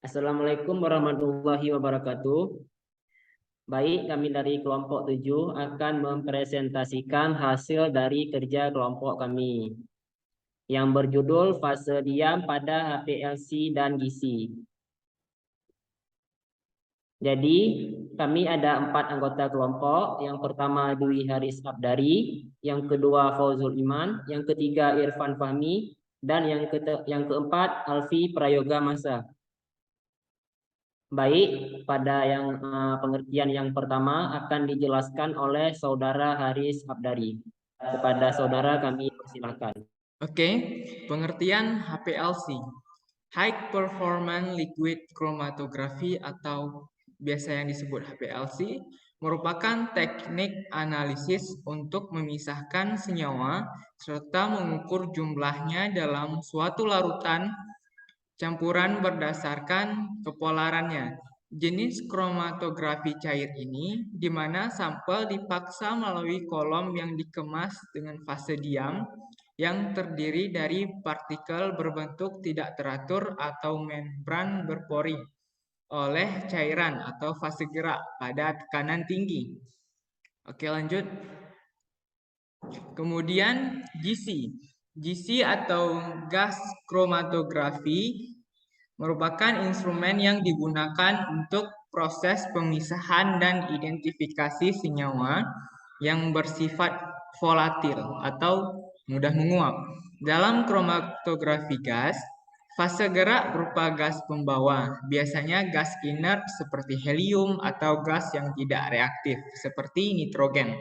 Assalamualaikum warahmatullahi wabarakatuh. Baik, kami dari kelompok 7 akan mempresentasikan hasil dari kerja kelompok kami yang berjudul fase diam pada HPLC dan gizi. Jadi, kami ada 4 anggota kelompok. Yang pertama Dwi Haris Abdari, yang kedua Fauzul Iman, yang ketiga Irfan Fahmi, dan yang keempat Alfi Prayoga Masa. Baik, pada pengertian yang pertama akan dijelaskan oleh Saudara Haris Abdari. Kepada saudara kami persilakan. Oke, pengertian HPLC, High Performance Liquid Chromatography atau biasa yang disebut HPLC, merupakan teknik analisis untuk memisahkan senyawa serta mengukur jumlahnya dalam suatu larutan campuran berdasarkan kepolarannya. Jenis kromatografi cair ini, di mana sampel dipaksa melalui kolom yang dikemas dengan fase diam, yang terdiri dari partikel berbentuk tidak teratur atau membran berpori oleh cairan atau fase gerak pada tekanan tinggi. Oke, lanjut. Kemudian GC atau gas kromatografi merupakan instrumen yang digunakan untuk proses pemisahan dan identifikasi senyawa yang bersifat volatil atau mudah menguap. Dalam kromatografi gas, fase gerak berupa gas pembawa, biasanya gas inert seperti helium atau gas yang tidak reaktif seperti nitrogen.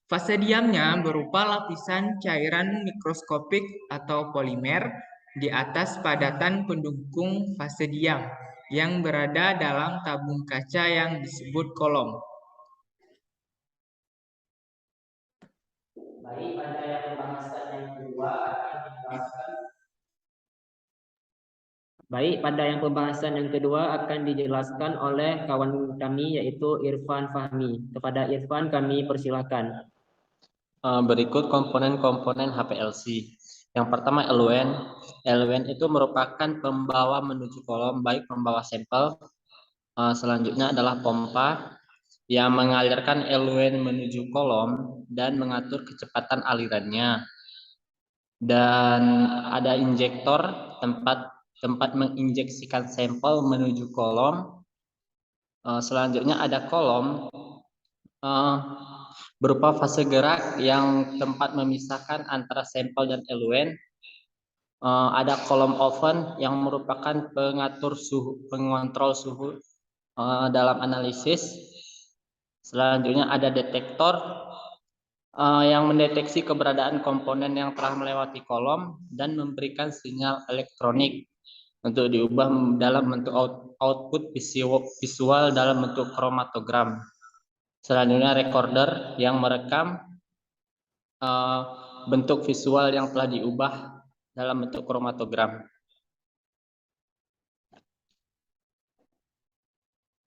Fase diamnya berupa lapisan cairan mikroskopik atau polimer di atas padatan pendukung fase diam yang berada dalam tabung kaca yang disebut kolom. Baik, pada yang pembahasan yang kedua akan dijelaskan. Baik, pada yang pembahasan yang kedua akan dijelaskan oleh kawan kami yaitu Irfan Fahmi. Kepada Irfan kami persilakan. Berikut komponen-komponen HPLC. Yang pertama eluent. Eluent itu merupakan pembawa menuju kolom, baik pembawa sampel. Selanjutnya adalah pompa yang mengalirkan eluent menuju kolom dan mengatur kecepatan alirannya. Dan ada injektor, tempat menginjeksikan sampel menuju kolom. Selanjutnya ada kolom berupa fase gerak yang tempat memisahkan antara sampel dan eluent. Ada kolom oven yang merupakan pengontrol suhu dalam analisis. Selanjutnya ada detektor yang mendeteksi keberadaan komponen yang telah melewati kolom dan memberikan sinyal elektronik untuk diubah dalam bentuk output visual dalam bentuk kromatogram. Selanjutnya recorder yang merekam bentuk visual yang telah diubah dalam bentuk kromatogram.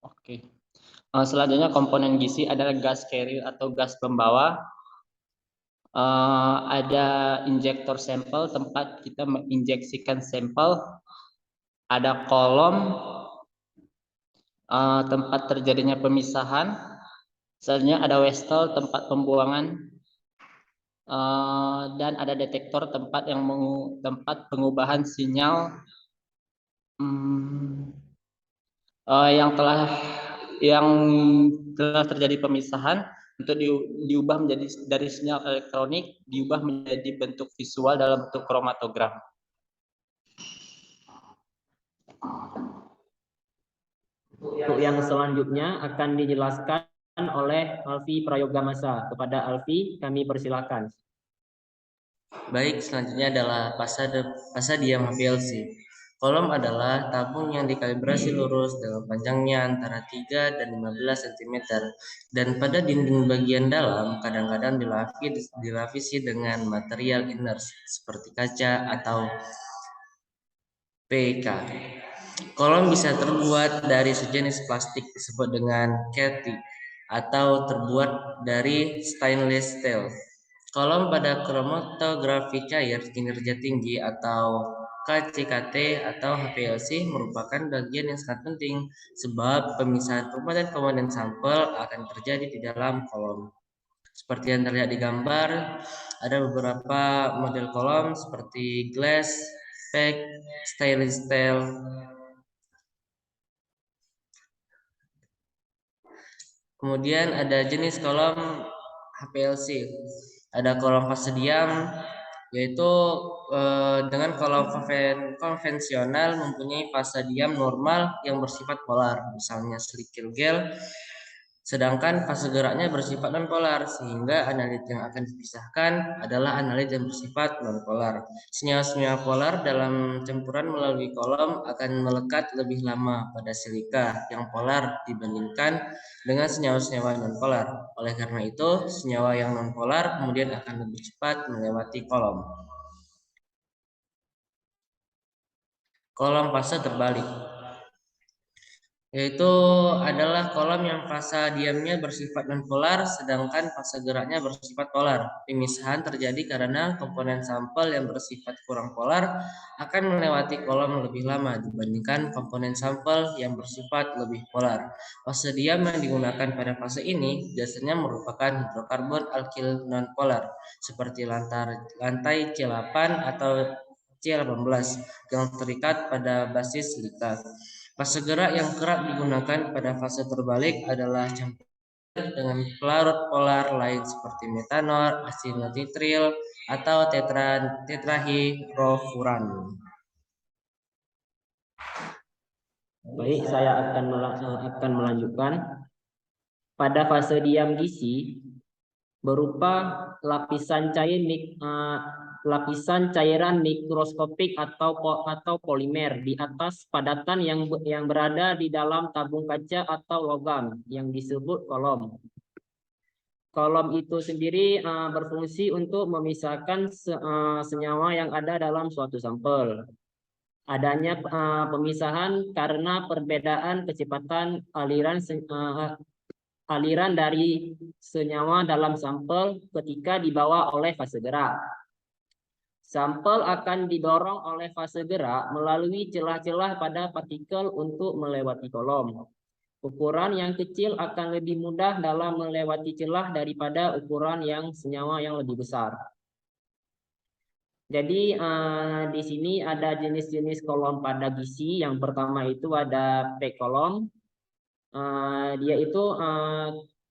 Oke. Selanjutnya komponen gizi adalah gas carrier atau gas pembawa. Ada injektor sampel, tempat kita menginjeksikan sampel. Ada kolom, tempat terjadinya pemisahan. Selanjutnya ada westel, tempat pembuangan. Dan ada detektor, tempat pengubahan sinyal yang telah terjadi pemisahan untuk diubah menjadi dari sinyal elektronik diubah menjadi bentuk visual dalam bentuk kromatogram. Untuk yang selanjutnya akan dijelaskan oleh Alfi Prayoga Masa. Kepada Alfi kami persilakan. Baik, selanjutnya adalah fase diam HPLC. Kolom adalah tabung yang dikalibrasi lurus dengan panjangnya antara 3 dan 15 cm dan pada dinding bagian dalam kadang-kadang dilapisi dengan material inert seperti kaca atau PK. Kolom bisa terbuat dari sejenis plastik disebut dengan CATI atau terbuat dari stainless steel. Kolom pada kromatografi cair kinerja tinggi atau KCKT atau HPLC merupakan bagian yang sangat penting sebab pemisahan komponen-komponen sampel akan terjadi di dalam kolom. Seperti yang terlihat di gambar, ada beberapa model kolom seperti glass, pack, stainless steel. Kemudian ada jenis kolom HPLC. Ada kolom fase diam, yaitu dengan kolom konvensional mempunyai fase diam normal yang bersifat polar, misalnya silikil gel. Sedangkan fase geraknya bersifat nonpolar, sehingga analit yang akan dipisahkan adalah analit yang bersifat nonpolar. Senyawa-senyawa polar dalam campuran melalui kolom akan melekat lebih lama pada silika yang polar dibandingkan dengan senyawa-senyawa nonpolar. Oleh karena itu, senyawa yang nonpolar kemudian akan lebih cepat melewati kolom. Kolom fase terbalik, yaitu adalah kolom yang fase diamnya bersifat nonpolar sedangkan fase geraknya bersifat polar. Pemisahan terjadi karena komponen sampel yang bersifat kurang polar akan melewati kolom lebih lama dibandingkan komponen sampel yang bersifat lebih polar. Fase diam yang digunakan pada fase ini biasanya merupakan hidrokarbon alkil nonpolar seperti lantai C8 atau C18 yang terikat pada basis silika. Fase gerak yang kerap digunakan pada fase terbalik adalah campuran dengan pelarut polar lain seperti metanol, asinotitril, atau tetrahydrofuran. Baik, saya akan melanjutkan. Pada fase diam gizi berupa lapisan cairan mikroskopik atau polimer di atas padatan yang berada di dalam tabung kaca atau logam yang disebut kolom. Kolom itu sendiri berfungsi untuk memisahkan senyawa yang ada dalam suatu sampel. Adanya pemisahan karena perbedaan kecepatan aliran dari senyawa dalam sampel ketika dibawa oleh fase gerak. Sampel akan didorong oleh fase gerak melalui celah-celah pada partikel untuk melewati kolom. Ukuran yang kecil akan lebih mudah dalam melewati celah daripada ukuran yang senyawa yang lebih besar. Jadi di sini ada jenis-jenis kolom pada gizi. Yang pertama itu ada P kolom. Dia itu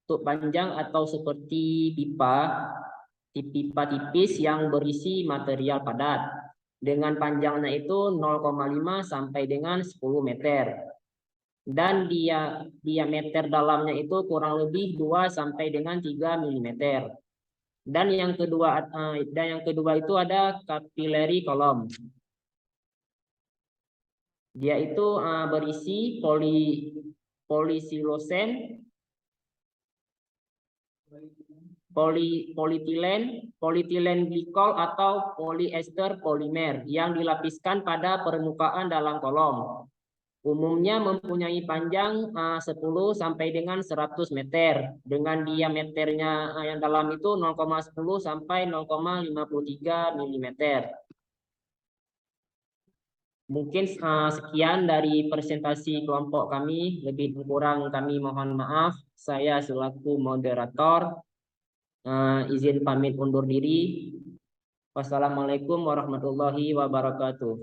tuk panjang atau seperti pipa tipis yang berisi material padat dengan panjangnya itu 0,5 sampai dengan 10 meter dan diameter dalamnya itu kurang lebih 2 sampai dengan 3 mm. Dan yang kedua itu ada capillary kolom. Dia itu berisi polisilosen, politilen glikol atau poliester polimer yang dilapiskan pada permukaan dalam kolom. Umumnya mempunyai panjang 10 sampai dengan 100 meter dengan diameternya yang dalam itu 0,10 sampai 0,53 mm. Mungkin sekian dari presentasi kelompok kami. Lebih kurang kami mohon maaf. Saya selaku moderator izin pamit undur diri. Wassalamualaikum warahmatullahi wabarakatuh.